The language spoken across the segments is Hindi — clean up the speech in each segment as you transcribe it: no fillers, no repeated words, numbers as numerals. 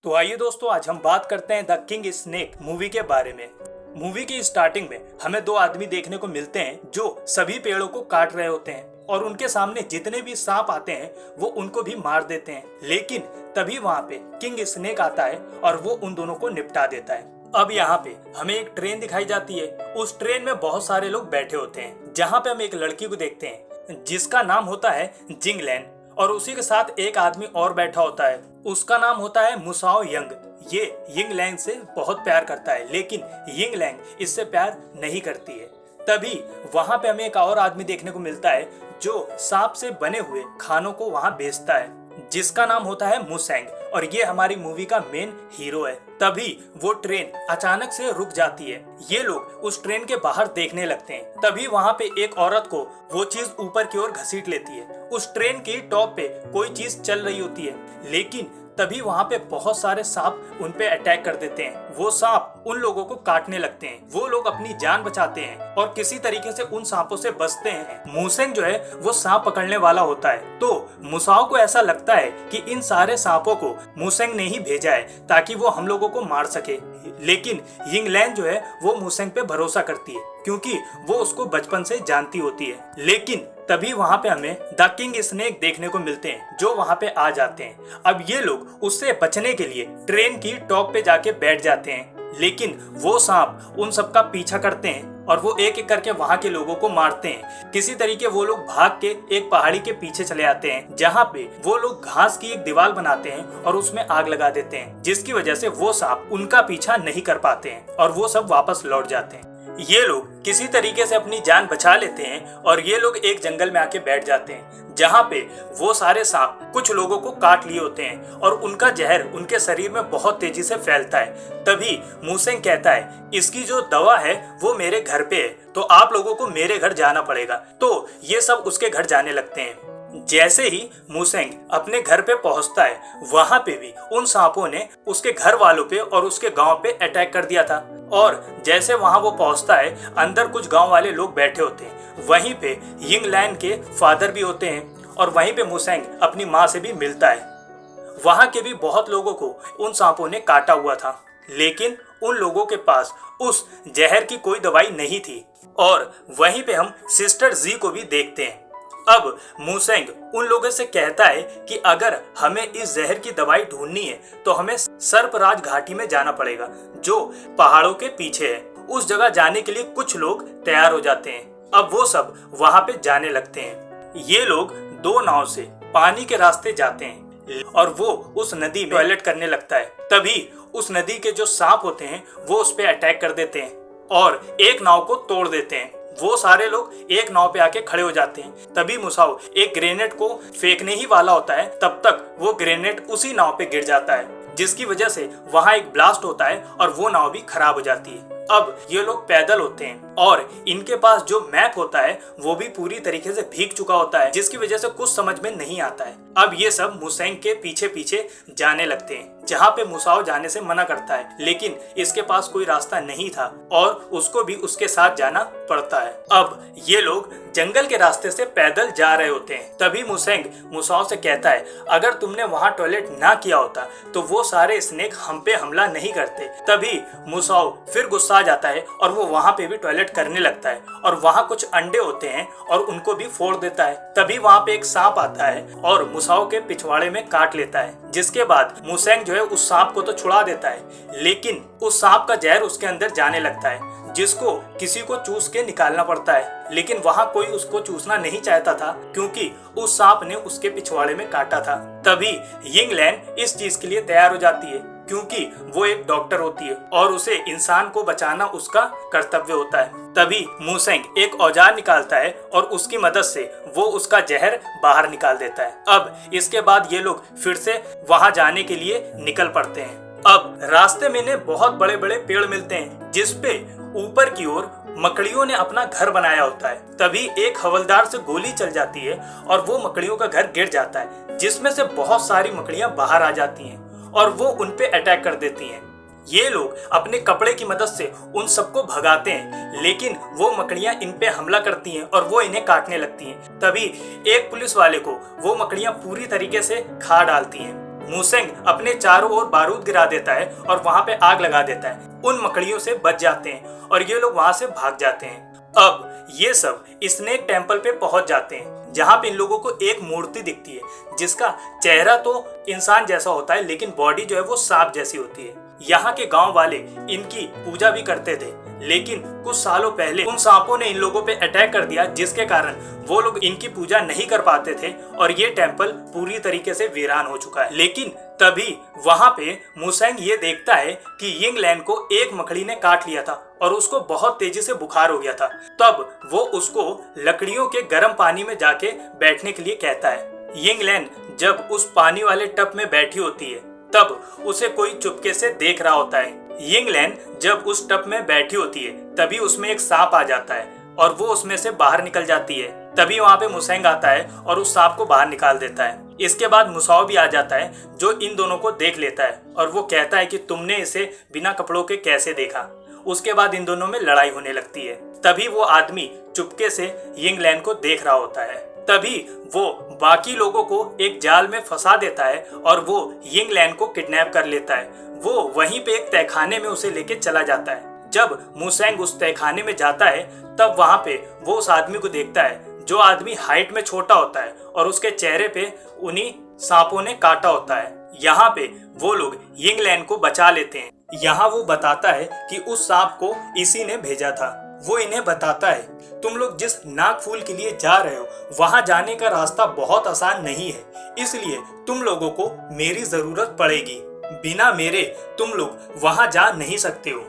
तो आइए दोस्तों, आज हम बात करते हैं द किंग स्नेक मूवी के बारे में। मूवी की स्टार्टिंग में हमें दो आदमी देखने को मिलते हैं जो सभी पेड़ों को काट रहे होते हैं और उनके सामने जितने भी सांप आते हैं वो उनको भी मार देते हैं। लेकिन तभी वहाँ पे किंग स्नेक आता है और वो उन दोनों को निपटा देता है। अब यहाँ पे हमें एक ट्रेन दिखाई जाती है। उस ट्रेन में बहुत सारे लोग बैठे होते हैं, जहाँ पे हम एक लड़की को देखते हैं जिसका नाम होता है जिंगलैन, और उसी के साथ एक आदमी और बैठा होता है, उसका नाम होता है मुसाओ यंग। ये यिंगलैंग से बहुत प्यार करता है, लेकिन यिंगलैंग इससे प्यार नहीं करती है। तभी वहां पे हमें एक और आदमी देखने को मिलता है जो सांप से बने हुए खानों को वहां बेचता है, जिसका नाम होता है मुसेंग, और ये हमारी मूवी का मेन हीरो है। तभी वो ट्रेन अचानक से रुक जाती है। ये लोग उस ट्रेन के बाहर देखने लगते हैं। तभी वहाँ पे एक औरत को वो चीज ऊपर की ओर घसीट लेती है। उस ट्रेन की टॉप पे कोई चीज चल रही होती है, लेकिन तभी वहाँ पे बहुत सारे सांप उन पे अटैक कर देते हैं। वो सांप उन लोगों को काटने लगते हैं। वो लोग अपनी जान बचाते हैं और किसी तरीके से उन सांपों से बचते हैं। मुसेंग जो है वो सांप पकड़ने वाला होता है, तो मुसाओ को ऐसा लगता है कि इन सारे सांपों को मुसेंग ने ही भेजा है ताकि वो हम लोगों को मार सके। लेकिन यिंगलैन जो है वो मुसेंग पे भरोसा करती है क्योंकि वो उसको बचपन से जानती होती है। लेकिन तभी वहाँ पे हमें द किंग स्नेक देखने को मिलते हैं जो वहाँ पे आ जाते हैं। अब ये लोग उससे बचने के लिए ट्रेन की टॉप पे जाके बैठ जाते हैं, लेकिन वो सांप उन सबका पीछा करते हैं और वो एक एक करके वहाँ के लोगों को मारते हैं। किसी तरीके वो लोग भाग के एक पहाड़ी के पीछे चले आते हैं, जहाँ पे वो लोग घास की एक दीवार बनाते हैं और उसमें आग लगा देते हैं, जिसकी वजह से वो सांप उनका पीछा नहीं कर पाते हैं और वो सब वापस लौट जाते हैं। ये लोग किसी तरीके से अपनी जान बचा लेते हैं और ये लोग एक जंगल में आके बैठ जाते हैं, जहाँ पे वो सारे सांप कुछ लोगों को काट लिए होते हैं और उनका जहर उनके शरीर में बहुत तेजी से फैलता है। तभी मुसेंग कहता है इसकी जो दवा है वो मेरे घर पे है, तो आप लोगों को मेरे घर जाना पड़ेगा। तो ये सब उसके घर जाने लगते हैं। जैसे ही मुसेंग अपने घर पे पहुंचता है, वहां पे भी उन सांपों ने उसके घर वालों पे और उसके गांव पे अटैक कर दिया था। और जैसे वहां वो पहुंचता है, अंदर कुछ गांव वाले लोग बैठे होते हैं। वहीं पे यिंगलैन के फादर भी होते हैं और वहीं पे मुसेंग अपनी माँ से भी मिलता है। वहां के भी बहुत लोगों को उन सांपों ने काटा हुआ था, लेकिन उन लोगों के पास उस जहर की कोई दवाई नहीं थी। और वहीं पे हम सिस्टर जी को भी देखते हैं। अब मुसेंग उन लोगों से कहता है कि अगर हमें इस जहर की दवाई ढूंढनी है तो हमें सर्पराज घाटी में जाना पड़ेगा, जो पहाड़ों के पीछे है। उस जगह जाने के लिए कुछ लोग तैयार हो जाते हैं। अब वो सब वहां पे जाने लगते हैं। ये लोग दो नाव से पानी के रास्ते जाते हैं और वो उस नदी में टॉयलेट करने लगता है। तभी उस नदी के जो सांप होते हैं वो उस पे अटैक कर देते हैं और एक नाव को तोड़ देते हैं। वो सारे लोग एक नाव पे आके खड़े हो जाते हैं। तभी मुसाओ एक ग्रेनेड को फेंकने ही वाला होता है, तब तक वो ग्रेनेड उसी नाव पे गिर जाता है, जिसकी वजह से वहां एक ब्लास्ट होता है और वो नाव भी खराब हो जाती है। अब ये लोग पैदल होते हैं और इनके पास जो मैप होता है वो भी पूरी तरीके से भीग चुका होता है, जिसकी वजह से कुछ समझ में नहीं आता है। अब ये सब मुसेंग के पीछे पीछे जाने लगते हैं, जहाँ पे मुसाओ जाने से मना करता है, लेकिन इसके पास कोई रास्ता नहीं था और उसको भी उसके साथ जाना पड़ता है। अब ये लोग जंगल के रास्ते से पैदल जा रहे होते हैं। तभी मुसेंग मुसाओ से कहता है अगर तुमने वहां टॉयलेट ना किया होता तो वो सारे स्नेक हम पे हमला नहीं करते। तभी मुसाओ फिर गुस्सा आ जाता है और वो वहां पे भी टॉयलेट करने लगता है और वहां कुछ अंडे होते हैं और उनको भी फोड़ देता है। तभी वहां पे एक सांप आता है और मुसाओ के पिछवाड़े में काट लेता है, जिसके बाद मुसेंग जो है उस सांप को तो छुड़ा देता है, लेकिन उस सांप का जहर उसके अंदर जाने लगता है, जिसको किसी को चूस के निकालना पड़ता है। लेकिन वहां कोई उसको चूसना नहीं चाहता था क्योंकि उस सांप ने उसके पिछवाड़े में काटा था। तभी यिंगलैन इस चीज के लिए तैयार हो जाती है क्योंकि वो एक डॉक्टर होती है और उसे इंसान को बचाना उसका कर्तव्य होता है। तभी मुसेंग एक औजार निकालता है और उसकी मदद से वो उसका जहर बाहर निकाल देता है। अब इसके बाद ये लोग फिर से वहां जाने के लिए निकल पड़ते हैं। अब रास्ते में इन्हें बहुत बड़े बड़े पेड़ मिलते हैं, जिसपे ऊपर की ओर मकड़ियों ने अपना घर बनाया होता है। तभी एक हवलदार से गोली चल जाती है और वो मकड़ियों का घर गिर जाता है, जिसमें से बहुत सारी मकड़ियां बाहर आ जाती हैं और वो उन पे अटैक कर देती हैं। ये लोग अपने कपड़े की मदद से उन सबको भगाते हैं, लेकिन वो मकड़ियां इन पे हमला करती हैं और वो इन्हें काटने लगती हैं। तभी एक पुलिस वाले को वो मकड़ियां पूरी तरीके से खा डालती हैं। मुसेंग अपने चारों ओर बारूद गिरा देता है और वहां पे आग लगा देता है। उन मकड़ियों से बच जाते हैं और ये लोग वहां से भाग जाते हैं। अब ये सब स्नेक टेम्पल पे पहुंच जाते हैं, जहां पे इन लोगों को एक मूर्ति दिखती है जिसका चेहरा तो इंसान जैसा होता है लेकिन बॉडी जो है वो सांप जैसी होती है। यहाँ के गांव वाले इनकी पूजा भी करते थे, लेकिन कुछ सालों पहले उन सांपों ने इन लोगों पे अटैक कर दिया, जिसके कारण वो लोग इनकी पूजा नहीं कर पाते थे और ये टेम्पल पूरी तरीके से वीरान हो चुका है। लेकिन तभी वहां पे मुसेंग ये देखता है कि यिंगलैन को एक मकड़ी ने काट लिया था और उसको बहुत तेजी से बुखार हो गया था। तब वो उसको लकड़ियों के गर्म पानी में जाके बैठने के लिए कहता है। यिंगलैन जब उस पानी वाले टब में बैठी होती है तब उसे कोई चुपके से देख रहा होता है। यिंगलैन जब उस टब में बैठी होती है तभी उसमें एक सांप आ जाता है और वो उसमें से बाहर निकल जाती है। तभी वहां पे मुसेंग आता है और उस सांप को बाहर निकाल देता है। इसके बाद मुसाओ भी आ जाता है जो इन दोनों को देख लेता है और वो कहता है कि तुमने इसे बिना कपड़ों के कैसे देखा। उसके बाद इन दोनों में लड़ाई होने लगती है। तभी वो आदमी चुपके से यिंगलैन को देख रहा होता है। तभी वो बाकी लोगों को एक जाल में फंसा देता है और वो यिंगलैन को किडनैप कर लेता है। वो वहीं पे एक तहखाने में उसे लेके चला जाता है। जब मुसेंग उस तहखाने में जाता है तब वहां पे वो उस आदमी को देखता है जो आदमी हाइट में छोटा होता है और उसके चेहरे पे उन्हीं सांपों ने काटा होता है। यहाँ पे वो लोग यिंगलैन को बचा लेते हैं। यहाँ वो बताता है कि उस सांप को इसी ने भेजा था। वो इन्हें बताता है तुम लोग जिस नागफूल के लिए जा रहे हो वहां जाने का रास्ता बहुत आसान नहीं है, इसलिए तुम लोगों को मेरी जरूरत पड़ेगी। बिना मेरे तुम लोग वहां जा नहीं सकते हो।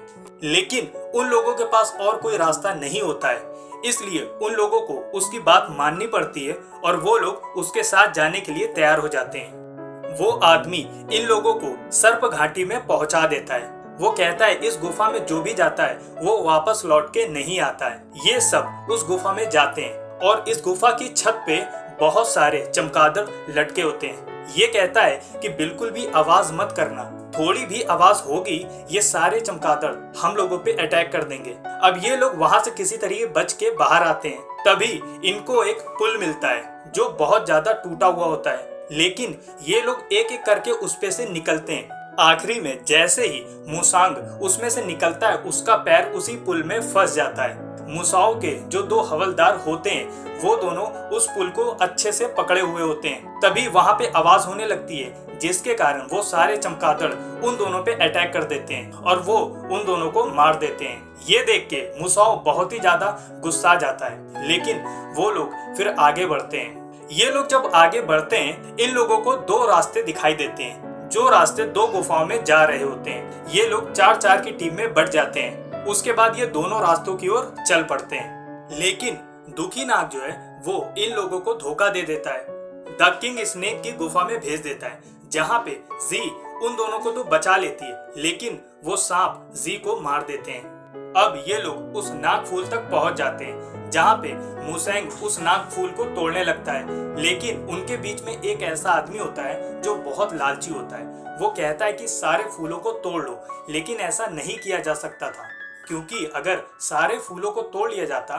लेकिन उन लोगों के पास और कोई रास्ता नहीं होता है, इसलिए उन लोगों को उसकी बात माननी पड़ती है और वो लोग उसके साथ जाने के लिए तैयार हो जाते हैं। वो आदमी इन लोगों को सर्प घाटी में पहुंचा देता है। वो कहता है इस गुफा में जो भी जाता है वो वापस लौट के नहीं आता है। ये सब उस गुफा में जाते हैं और इस गुफा की छत पे बहुत सारे चमगादड़ लटके होते हैं। ये कहता है कि बिल्कुल भी आवाज मत करना, थोड़ी भी आवाज होगी ये सारे चमगादड़ हम लोगों पे अटैक कर देंगे। अब ये लोग वहां से किसी तरीके बच के बाहर आते हैं। तभी इनको एक पुल मिलता है जो बहुत ज्यादा टूटा हुआ होता है, लेकिन ये लोग एक एक करके उस पे से निकलते हैं। आखिरी में जैसे ही मुसांग उसमें से निकलता है उसका पैर उसी पुल में फंस जाता है। मुसाओ के जो दो हवलदार होते हैं वो दोनों उस पुल को अच्छे से पकड़े हुए होते हैं। तभी वहां पे आवाज होने लगती है जिसके कारण वो सारे चमगादड़ उन दोनों पे अटैक कर देते हैं और वो उन दोनों को मार देते हैं। ये देख के मुसाओ बहुत ही ज्यादा गुस्सा जाता है, लेकिन वो लोग फिर आगे बढ़ते हैं। ये लोग जब आगे बढ़ते हैं इन लोगों को दो रास्ते दिखाई देते हैं जो रास्ते दो गुफाओं में जा रहे होते हैं। ये लोग 4-4 की टीम में बढ़ जाते हैं। उसके बाद ये दोनों रास्तों की ओर चल पड़ते हैं, लेकिन दुखी नाग जो है वो इन लोगों को धोखा दे देता है। द किंग स्नेक की गुफा में भेज देता है जहाँ पे जी उन दोनों को तो बचा लेती है, लेकिन वो सांप जी को मार देते हैं। अब ये लोग उस नागफूल तक पहुंच जाते हैं जहाँ पे मुसेंग उस नागफूल को तोड़ने लगता है, लेकिन उनके बीच में एक ऐसा आदमी होता है जो बहुत लालची होता है। वो कहता है कि सारे फूलों को तोड़ लो, लेकिन ऐसा नहीं किया जा सकता था क्योंकि अगर सारे फूलों को तोड़ लिया जाता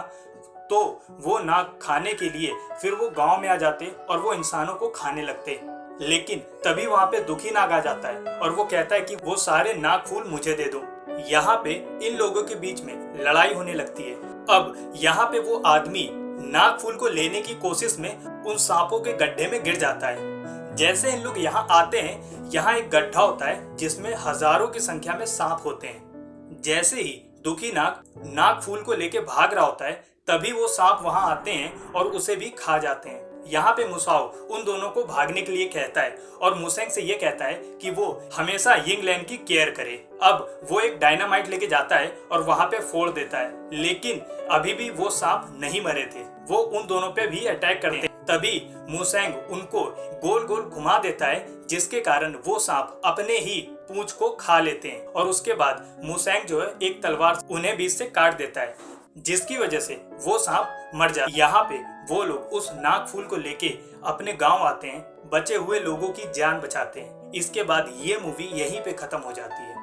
तो वो नाग खाने के लिए फिर वो गांव में आ जाते और वो इंसानों को खाने लगते। लेकिन तभी वहां पे दुखी नाग आ जाता है और वो कहता है कि वो सारे नागफूल मुझे दे दो। यहाँ पे इन लोगों के बीच में लड़ाई होने लगती है। अब यहाँ पे वो आदमी नागफूल को लेने की कोशिश में उन सांपों के गड्ढे में गिर जाता है। जैसे इन लोग यहाँ आते हैं यहाँ एक गड्ढा होता है जिसमें हजारों की संख्या में सांप होते हैं। जैसे ही दुखी नाग नागफूल को लेके भाग रहा होता है तभी वो सांप वहां आते हैं और उसे भी खा जाते हैं। यहाँ पे मुसाओ उन दोनों को भागने के लिए कहता है और मुसेंग से ये कहता है कि वो हमेशा यिंगलैन की केयर करे। अब वो एक डायनामाइट लेके जाता है और वहां पे फोड़ देता है, लेकिन अभी भी वो सांप नहीं मरे थे। वो उन दोनों पे भी अटैक करते हैं। तभी मुसेंग उनको गोल गोल घुमा देता है जिसके कारण वो सांप अपने ही पूंछ को खा लेते हैं और उसके बाद मुसेंग जो है एक तलवार उन्हें बीच से काट देता है जिसकी वजह से वो सांप मर जाता है। यहाँ पे वो लोग उस नागफूल को लेके अपने गांव आते हैं, बचे हुए लोगों की जान बचाते हैं। इसके बाद ये मूवी यहीं पे खत्म हो जाती है।